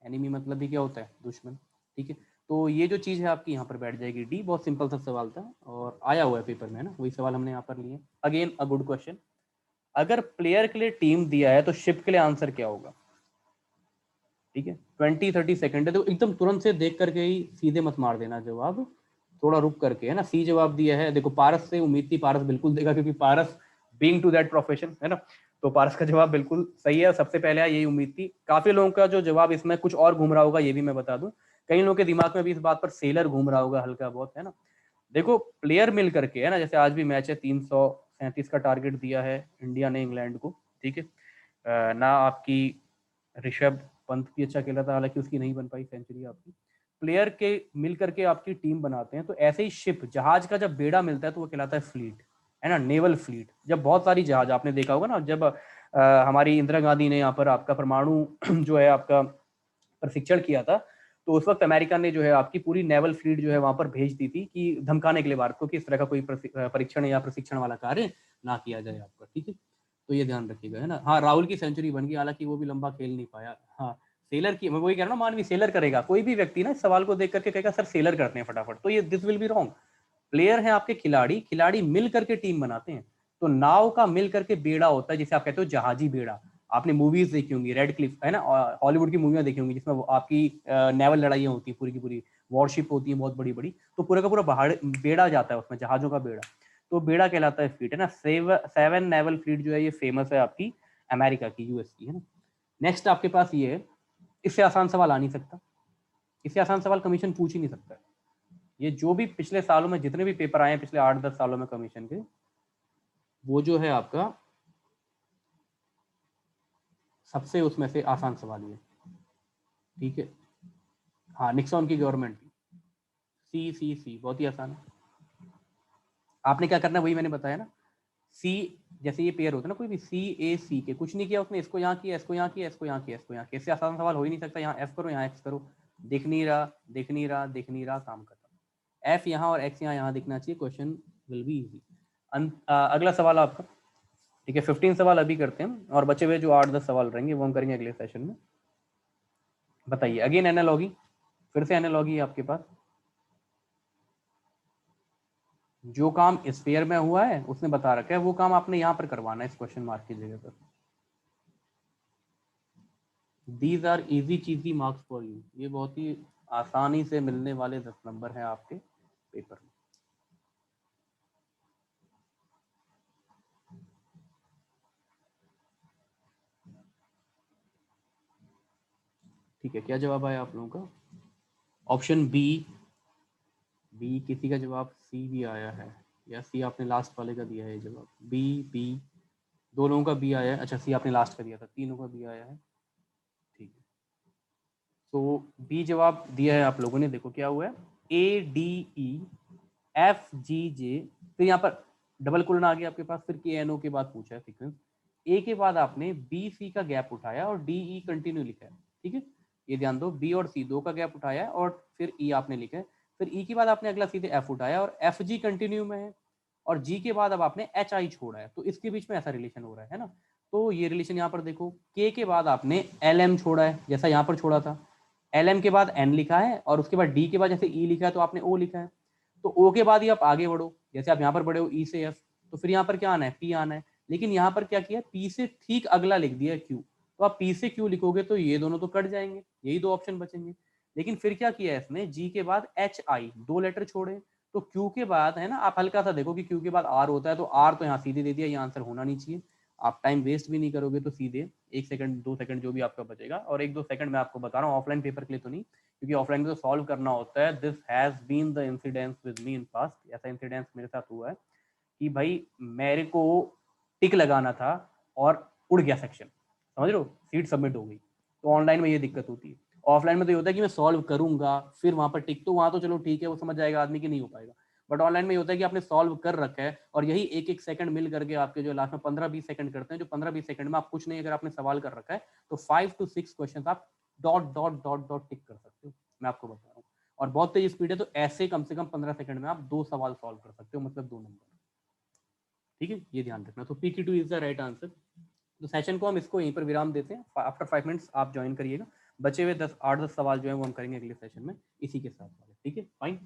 एनिमी मतलब भी क्या होता है? दुश्मन, ठीक है। तो ये जो चीज़ है आपकी यहाँ पर बैठ जाएगी डी। बहुत सिंपल सा सवाल था और आया हुआ है पेपर में ना, वही सवाल हमने यहाँ पर लिए। Again a good question. अगर प्लेयर के लिए टीम दिया है तो शिप के लिए आंसर क्या होगा? ठीक है, 20-30 सेकंड है, तो एकदम तुरंत से देख करके ही सीधे मत मार देना जवाब, थोड़ा रुक करके, है ना। सी जवाब दिया है, देखो पारस से उम्मीद थी, पारस बिल्कुल देगा, क्योंकि पारस बीइंग टू दैट प्रोफेशन, है ना। तो पारस का जवाब बिल्कुल सही है, सबसे पहले यही उम्मीद थी। काफी लोगों का जो जवाब इसमें कुछ और घूम रहा होगा, ये भी मैं बता दूं, कई लोगों के दिमाग में भी इस बात पर सेलर घूम रहा होगा हल्का बहुत, है ना। देखो प्लेयर मिल करके, है ना, जैसे आज भी मैच है, 337 का टारगेट दिया है इंडिया ने इंग्लैंड को, ठीक है। ना आपकी ऋषभ पंत भी अच्छा खेला था, हालांकि उसकी नहीं बन पाई सेंचुरी आपकी। प्लेयर के मिल करके आपकी टीम बनाते हैं, तो ऐसे ही शिप, जहाज का जब बेड़ा मिलता है तो वो कहलाता है फ्लीट, है ना, नेवल फ्लीट। जब बहुत सारी जहाज, आपने देखा होगा ना, जब हमारी इंदिरा गांधी ने यहाँ पर आपका परमाणु जो है आपका प्रशिक्षण किया था, तो उस वक्त अमेरिका ने जो है आपकी पूरी नेवल फ्लीट जो है वहां पर भेज दी थी कि धमकाने के लिए भारत को कि इस तरह का कोई परीक्षण या प्रशिक्षण वाला कार्य ना किया जाए आपका, ठीक है। तो ये ध्यान रखिएगा, है ना। हाँ, राहुल की सेंचुरी बन गई, हालांकि वो भी लंबा खेल नहीं पाया। हाँ, सेलर की, मैं वही कह रहा हूँ ना, मानवी सेलर करेगा, कोई भी व्यक्ति ना इस सवाल को देख करके कहेगा सर सेलर करते हैं फटाफट, तो ये this will be wrong. Player हैं आपके खिलाड़ी, खिलाड़ी मिल करके टीम बनाते हैं। तो नाव का मिल करके बेड़ा होता है, जिसे आप कहते हो जहाजी बेड़ा। आपने मूवीज देखी होंगी, रेड क्लिफ, है ना, हॉलीवुड की मूवियां देखी होंगी, जिसमें आपकी नेवल लड़ाइयां होती है, पूरी की पूरी वॉरशिप होती है बहुत बड़ी बड़ी, तो पूरा का पूरा पहाड़ बेड़ा जाता है उसमें, जहाजों का बेड़ा, तो बेड़ा कहलाता है फ्लीट, है ना। 7 नेवल फ्लीट जो है ये फेमस है आपकी अमेरिका की, यूएस की, है ना। नेक्स्ट आपके पास ये है, इससे आसान सवाल आ नहीं सकता, इससे आसान सवाल कमीशन पूछ ही नहीं सकता है। ये जो भी पिछले सालों में जितने भी पेपर आए हैं पिछले 8-10 सालों में कमीशन के, वो जो है आपका सबसे उसमें से आसान सवाल है, ठीक है। हाँ, निक्सॉन की गवर्नमेंट थी। सी बहुत ही आसान है। आपने क्या करना है वही मैंने बताया ना, सी जैसे ये पेयर होता है ना कोई भी, सी ए सी के, कुछ नहीं किया उसने, इसको यहाँ किया, इसको यहाँ किया, इसको यहाँ किया, इसको यहाँ किया, इससे आसान सवाल हो ही नहीं सकता। यहाँ एफ करो, यहाँ एक्स करो, दिख नहीं रहा, दिख नहीं रहा, दिख नहीं रहा, काम खत्म। एफ यहाँ और एक्स यहाँ दिखना चाहिए, क्वेश्चन विल बी इजी। अगला सवाल आपका, ठीक है। 15 सवाल अभी करते हैं और बचे हुए जो 8-10 सवाल रहेंगे वो हम करेंगे अगले सेशन में। बताइए, अगेन एनालॉगी, फिर से एनालॉगी है आपके पास। जो काम स्फीयर में हुआ है उसने बता रखा है, वो काम आपने यहाँ पर करवाना है इस क्वेश्चन मार्क की जगह पर। These are easy cheesy marks for you, ये बहुत ही आसानी से मिलने वाले 10 नंबर हैं आपके पेपर में। ठीक है, क्या जवाब आया आप लोगों का? ऑप्शन बी, किसी का जवाब सी भी आया है, या सी आपने लास्ट वाले का दिया है जवाब? बी, दो लोगों का बी आया है। अच्छा, सी आपने लास्ट का दिया था, तीनों का बी आया है, ठीक है। तो बी जवाब दिया है आप लोगों ने। देखो क्या हुआ है, A D E F G जे, फिर यहाँ पर डबल कोलन आ गया आपके पास, फिर के एन ओ के बाद पूछा है सीक्वेंस। ए के बाद आपने बी सी का गैप उठाया और डी ई कंटिन्यू लिखा है, ठीक है। ये ध्यान दो, बी और सी दो का गैप उठाया है और फिर ई आपने लिखा है, फिर ई के बाद आपने अगला सीधे एफ उठाया और एफ जी कंटिन्यू में है, और जी के बाद अब आपने एच आई छोड़ा है, तो इसके बीच में ऐसा रिलेशन हो रहा है ना। तो ये रिलेशन यहाँ पर देखो, के के बाद आपने एल एम छोड़ा है जैसा यहाँ पर छोड़ा था, एल एम के बाद एन लिखा है, और उसके बाद डी के बाद जैसे ई लिखा है तो आपने ओ लिखा है। तो ओ के बाद ही आप आगे बढ़ो, जैसे आप यहाँ पर बढ़े हो ई से एफ, तो फिर यहाँ पर क्या आना है, पी आना है। लेकिन यहाँ पर क्या किया, पी से ठीक अगला लिख दिया क्यू, तो आप पी से क्यू लिखोगे तो ये दोनों तो कट जाएंगे, यही दो ऑप्शन बचेंगे। लेकिन फिर क्या किया है इसने, जी के बाद एच आई दो लेटर छोड़े, तो क्यू के बाद है ना, आप हल्का सा देखो कि क्यू के बाद आर होता है, तो आर तो यहाँ सीधे दे दिया, ये आंसर होना नहीं चाहिए। आप टाइम वेस्ट भी नहीं करोगे तो सीधे 1 सेकंड 2 सेकंड जो भी आपका बचेगा, और 1-2 सेकंड मैं आपको बता रहा हूँ ऑफलाइन पेपर के लिए तो नहीं, क्योंकि ऑफलाइन में तो सॉल्व करना होता है। This has been the incidence with me in past, ऐसा इंसिडेंस मेरे साथ हुआ है कि भाई मेरे को टिक लगाना था और उड़ गया सेक्शन, समझ लो, सीट सबमिट हो गई। तो ऑनलाइन में ये दिक्कत होती है। ऑफलाइन में तो ये होता है कि मैं सॉल्व करूंगा फिर वहां पर टिक, तो वहां तो चलो ठीक है, वो समझ जाएगा आदमी कि नहीं हो पाएगा। बट ऑनलाइन में ये होता है कि आपने सॉल्व कर रखा है, और यही 1-1 सेकंड मिल करके आपके जो लास्ट में 15-20 सेकंड करते हैं, जो 15-20 सेकंड में आप कुछ नहीं, अगर आपने सवाल कर रखा है तो 5 to 6 क्वेश्चन आप डॉट डॉट डॉट डॉट टिक कर सकते हो, मैं आपको बता रहा हूँ। और बहुत तेज स्पीड है, तो ऐसे कम से कम 15 सेकंड में आप 2 सवाल सॉल्व कर सकते हो, मतलब 2 नंबर, ठीक है, ये ध्यान रखना। तो PQ2 is the right answer. तो सेशन को हम इसको यहीं पर विराम देते हैं, आफ्टर 5 मिनट्स आप ज्वाइन करिएगा। बचे हुए 8-10 सवाल जो है वो हम करेंगे अगले सेशन में इसी के साथ, ठीक है, फाइन।